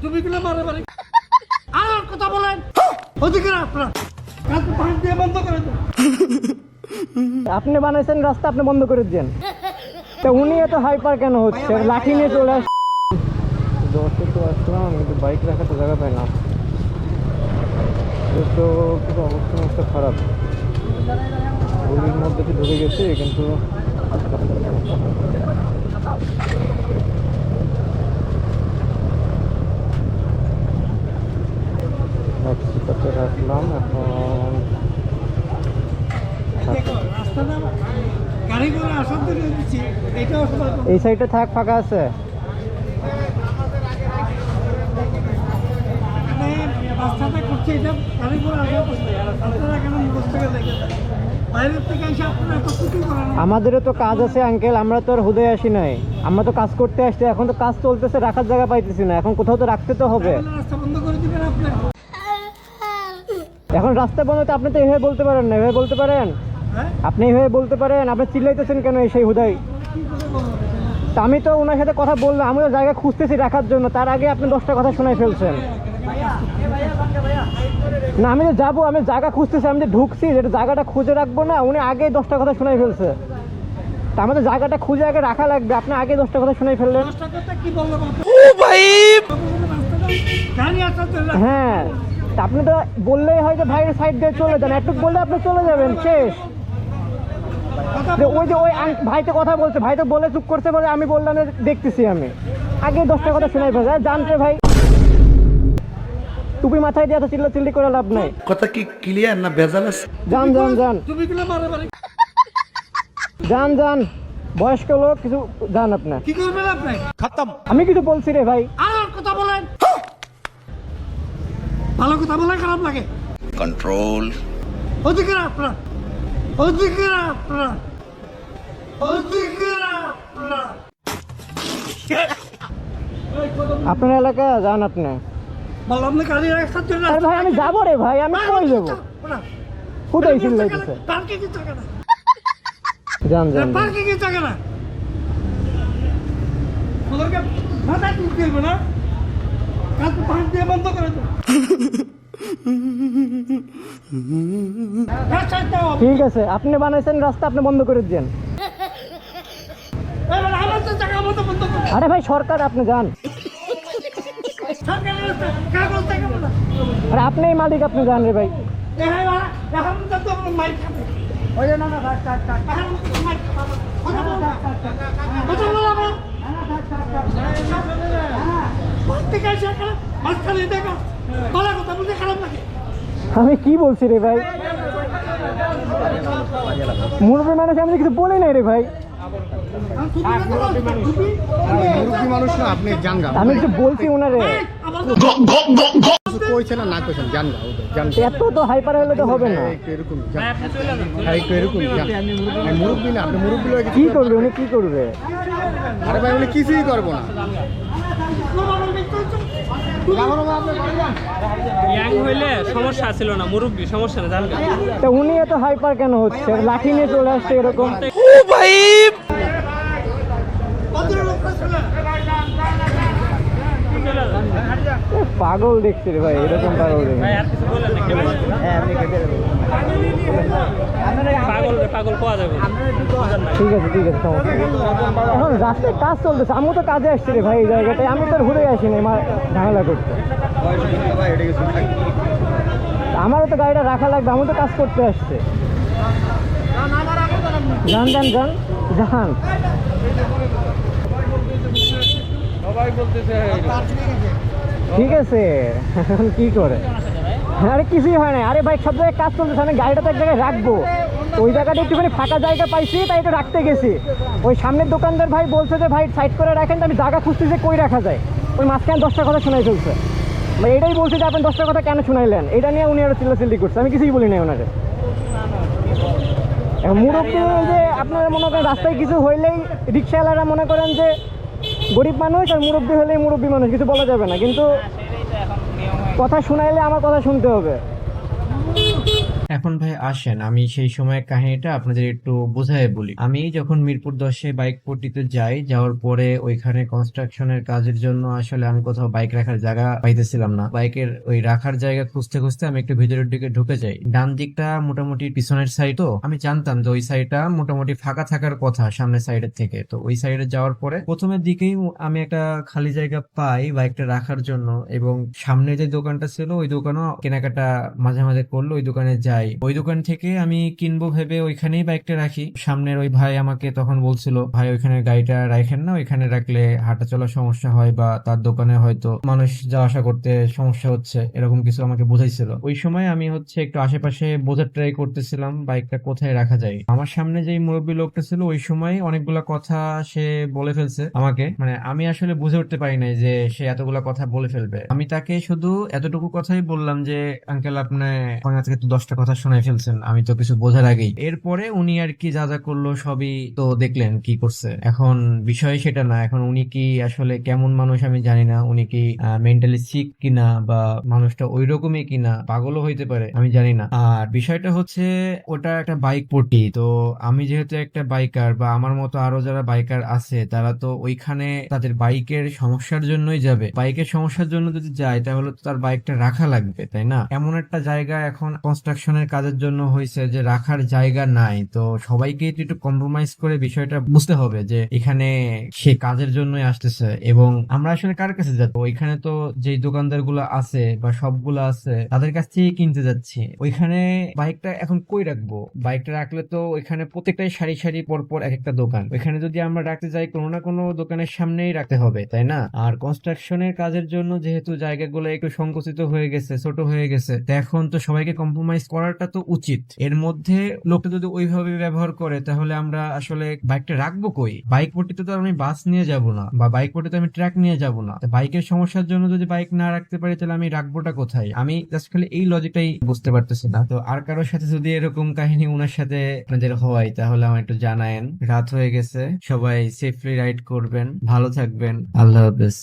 তুমি কিনা মারে মারে আর কথা বলেন ওদিকে আপনারা কাজ ভাঙ দিয়ে বন্ধ করে দেন। আপনি বানাইছেন রাস্তা, আপনি বন্ধ করে দেন। তা উনি এত হাইপার কেন হচ্ছে? লাঠি নিয়ে চলে আসছে। দশে তো আসলাম, কিন্তু বাইক রাখার তো জায়গা পাই না। তো কিন্তু অবস্থা অবস্থা খারাপ, গলির মধ্যে তো ঢুকে গেছে, কিন্তু রাখলাম এখন। গাড়ি করে আসার জন্য দিচ্ছি, এটাও এই সাইডে থাক, ফাঁকা আছে। রাস্তাটা করছে, এটা গাড়ি করে আসা করছে, আপনারা কেন মুখস্থ করে লেগে যায়? বাইরের থেকে এসে আপনারা এত ক্ষতি করেন। আমাদেরও তো কাজ আছে আঙ্কেল, আমরা তো আর হুদয় আসি নাই, আমরা তো কাজ করতে আসছি। এখন তো কাজ চলতেছে, রাখার জায়গা পাইতেছি না, এখন কোথাও তো রাখতে তো হবে। রাস্তা বন্ধ করে দিবেন আপনার। এখন রাস্তা বন্ধ, তো আপনি তো এইভাবে বলতে পারেন না। এভাবে বলতে পারেন? হ্যাঁ, আপনি এইভাবে বলতে পারেন? আপনি চিল্লাইতেছেন কেন সেই হুদাই? তা আমি তো ওনার সাথে কথা বললাম, আমি তো জায়গা খুঁজতেছি রাখার জন্য, তার আগে আপনি 10টা কথা শোনাই ফেলছেন। না, আমি তো যাবো, আমি জায়গা খুঁজতেছি, আমি যে ঢুকছি, যেটা জায়গাটা খুঁজে রাখবো না, উনি আগে 10টা কথা শোনাই ফেলছে। তা আমাদের জায়গাটা খুঁজে আগে রাখা লাগবে, আপনি আগে 10টা কথা শোনাই ফেললেন। কি বললাম ও ভাই, গাড়ি আসার জন্য। হ্যাঁ, তা আপনি তো বললেই হয় যে ভাইয়ের সাইড দিয়ে চলে যান, একটু বললে আপনি চলে যাবেন, শেষ। যে ওই যে ওই ভাই তো কথা বলছে, ভাই তো বলে চুপ করছে, বলে আমি বললাম যে দেখতেছি। আমি আগে 10টা কথা শোনাই ফেলছে। জানতে ভাই, টুপি মাথায় দিয়ে এত চিল্লাচিল্লি করে লাভ নাই। কথা কি ক্লিয়ার না ভেজাল আছে? যান যান যান তুমি কিনা মারে মারে যান যান, বয়স্ক লোক, কিছু যান আপনি। কি করবেন আপনি? আমি কিছু বলছি রে ভাই। আর কথা বলেন, ভালো কথা বলে খারাপ লাগে। কন্ট্রোল। ওদিকে আপনারা, ওদিকে আপনারা, ওদিকে আপনারা। আপনার এলাকা যান আপনি। বললাম না গাড়ি রাখার জন্য। আরে ভাই আমি যাবো রে ভাই, আমি কই যাবো? কোথায় চিল্লাইতেছে? পার্কে কি থাকে না? যান যান যান। পার্কে কি থাকে না? ওদেরকে মাথায় তুলতে হবে না, কাজ ভাঙ দিয়ে বন্ধ করে দেন। ঠিক আছে, আপনি বানাইছেন রাস্তা, আপনি বন্ধ করে দেন। আমার তো জায়গা মতো বন্ধ করে। আরে ভাই সরকার, আপনি যান। সরকারের রাস্তা কাগজ থাকে না। আরে আপনিই মালিক, আপনি যান রে ভাই। এখন তো মাইক খাবে। ওই না না থাক থাক থাক, এখন মাইক খাবে। কথা বলবো, কথা বলবো। প্রত্যেক এসে একটা মাঝখানে দেখা বলা কথা বলতে খারাপ লাগে। আমি কি বলছি রে ভাই? মুরব্বী মানুষ, আমি কিছু বলি নাই রে ভাই। মানুষ না, আপনি জানগা আমি কিছু বলছি ওনারে। কইছেন না কইছেন জানগা এত তো হাইপার হলে তো হবে না। এরকম এরকম মুরব্বী না, আপনি মুরব্বী লোক কি করবে উনি, কি করবে? আরে ভাই উনি কিছুই করবো না। ইয়াং হইলে সমস্যা ছিল না, মুরব্বী সমস্যা না, জানবে। তা উনি এত হাইপার কেন হচ্ছে? লাঠি নিয়ে চলে আসছে এরকম। পাগল দেখছি রে ভাই, এরকম পাগল দেখি। ভাই আর কিছু বলেন না, কেমন? পাগল রে, পাগল পাওয়া যাবে। ঠিক আছে ঠিক আছে, সমস্যা নেই। এখন রাস্তায় কাজ চলতেছে, আমিও তো কাজে আসছি রে ভাই এই জায়গাটায়, আমি তো আর ঘুরে আসিনি আমার ঝামেলা করতে। আমারও তো গাড়িটা রাখা লাগবে, আমি তো কাজ করতে আসছি। যান যান যান যান। ঠিক আছে, এখন কি করে? আরে কিছুই হয় না। আরে ভাই সব জায়গায় কাজ চলতেছে, আমি গাড়িটা তো এক জায়গায় রাখবো, ওই জায়গাটা একটুখানি ফাঁকা জায়গা পাইছি, তাই তো রাখতে গেছি। ওই সামনের দোকানদার ভাই বলছে যে ভাই সাইড করে রাখেন, তো আমি জায়গা খুঁজতেছি কই রাখা যায়। ওই মাঝখানে 10টা কথা শোনাই ফেলছে। ভাই এটাই বলছে যে আপনি 10টা কথা কেন শোনাইলেন, এটা নিয়ে উনি আরো চিল্লাচিল্লি করছে, আমি কিছুই বলি নাই ওনারে। মুরব্বী যে আপনারা মনে করেন রাস্তায় কিছু হইলেই রিক্সাওয়ালারা মনে করেন যে গরিব মানুষ, আর মুরব্বী হলেই মুরব্বী মানুষ, কিছু বলা যাবে না। কিন্তু কথা শুনাইলে আমার কথা শুনতে হবে। এখন ভাই আসেন আমি সেই সময় কাহিনীটা আপনাদের একটু বোঝায় বলি। আমি যখন মিরপুর 10-এ বাইক পট্টিতে যাই, যাওয়ার পরে ওইখানে কনস্ট্রাকশনের কাজের জন্য আসলে আমি কোথাও বাইক রাখার জায়গা পাইতেছিলাম না। বাইকের ওই রাখার জায়গা খুঁজতে খুঁজতে আমি একটু ভিতরের দিকে ঢুকে যাই। ডান দিকটা মোটামুটি পিছনের সাইড, তো আমি জানতাম যে ওই সাইডটা মোটামুটি ফাঁকা থাকার কথা সামনের সাইডের থেকে। তো ওই সাইডে যাওয়ার পরে প্রথমের দিকেই আমি একটা খালি জায়গা পাই বাইকটা রাখার জন্য, এবং সামনে যে দোকানটা ছিল ওই দোকানও কেনাকাটা মাঝে মাঝে করলো, ওই দোকানে যাই। ওই দোকান থেকে আমি কিনবো ভেবে ওইখানেই বাইকটা রাখি। সামনের ওই ভাই আমাকে তখন বলছিল, ভাই ওইখানে গাড়িটা রাখেন না, ওইখানে রাখলে হাঁটা চলার সমস্যা হয় বা তার দোকানে হয়তো মানুষ যাওয়া আসা করতে সমস্যা হচ্ছে, এরকম কিছু আমাকে বোঝাইছিল। ওই সময় আমি একটু আশেপাশে বোঝার ট্রাই করতেছিলাম বাইকটা কোথায় রাখা যায়। আমার সামনে যে মুরব্বী লোকটা ছিল ওই সময় অনেকগুলা কথা সে বলে ফেলছে আমাকে, মানে আমি আসলে বুঝে উঠতে পারি নাই যে সে এতগুলা কথা বলে ফেলবে। আমি তাকে শুধু এতটুকু কথাই বললাম যে আঙ্কেল আপনি আমার আজকে তো 10টা কথা শোনাই ফেলছেন, আমি তো কিছু বোঝার আগেই। এরপরে উনি আর কি যা যা করলো সবই তো দেখলেন কি করছে। এখন বিষয় সেটা না, এখন উনি কি আসলে কেমন মানুষ আমি জানি না, উনি কি মেন্টালি সিক কিনা বা মানুষটা ওই রকমই কিনা, পাগলও হইতে পারে আমি জানি না। আর বিষয়টা হচ্ছে ওটা একটা বাইক পট্টি, তো আমি যেহেতু একটা বাইকার বা আমার মতো আরো যারা বাইকার আছে তারা তো ওইখানে তাদের বাইকের সমস্যার জন্যই যাবে। বাইকের সমস্যার জন্য যদি যায় তাহলে তো তার বাইকটা রাখা লাগবে, তাই না? এমন একটা জায়গা এখন কনস্ট্রাকশনের কাজের জন্য হয়েছে যে রাখার জায়গা নাই, তো সবাইকে একটু কম্প্রোমাইজ করে বিষয়টা বুঝতে হবে যে এখানে সে কাজের জন্যই আসতেছে। এবং আমরা আসলে কার কাছে যাবো? ওইখানে তো যেই দোকানদার গুলো আছে বা সবগুলো আছে তাদের কাছ থেকে কিনতে যাচ্ছি। ওইখানে বাইকটা এখন কই রাখবো? বাইকটা রাখলে তো ওইখানে প্রত্যেকটাই সারি সারি পর পর এক একটা দোকান, ওইখানে যদি আমরা রাখতে যাই কোনো না কোনো দোকানের সামনেই রাখতে হবে, তাই না? আর কনস্ট্রাকশনের কাজের জন্য যেহেতু জায়গাগুলো একটু সংকুচিত হয়ে গেছে, ছোট হয়ে গেছে, তো এখন তো সবাইকে কম্প্রোমাইজ করাটা তো উচিত। এর মধ্যে লোকটা যদি ওইভাবে ব্যবহার করে তাহলে আমরা আসলে বাইকটা রাখবো কই? বাইক পট্টিতে তো আমি বাস নিয়ে যাব না বা বাইক পট্টিতে আমি ট্রাক নিয়ে যাব না। তো বাইকের সমস্যার জন্য যদি বাইক না রাখতে পারি তাহলে আমি রাখবোটা কোথায়? আমি জাস্ট খালি এই লজিকটাই বুঝতে পারতেছি না। তো আর কারোর সাথে যদি এরকম কাহিনী ওনার সাথে আপনাদের হয় তাহলে আমার একটু জানায়েন। রাত হয়ে গেছে, সবাই সেফলি রাইড করবেন, ভালো থাকবেন, আল্লাহ হাফেজ।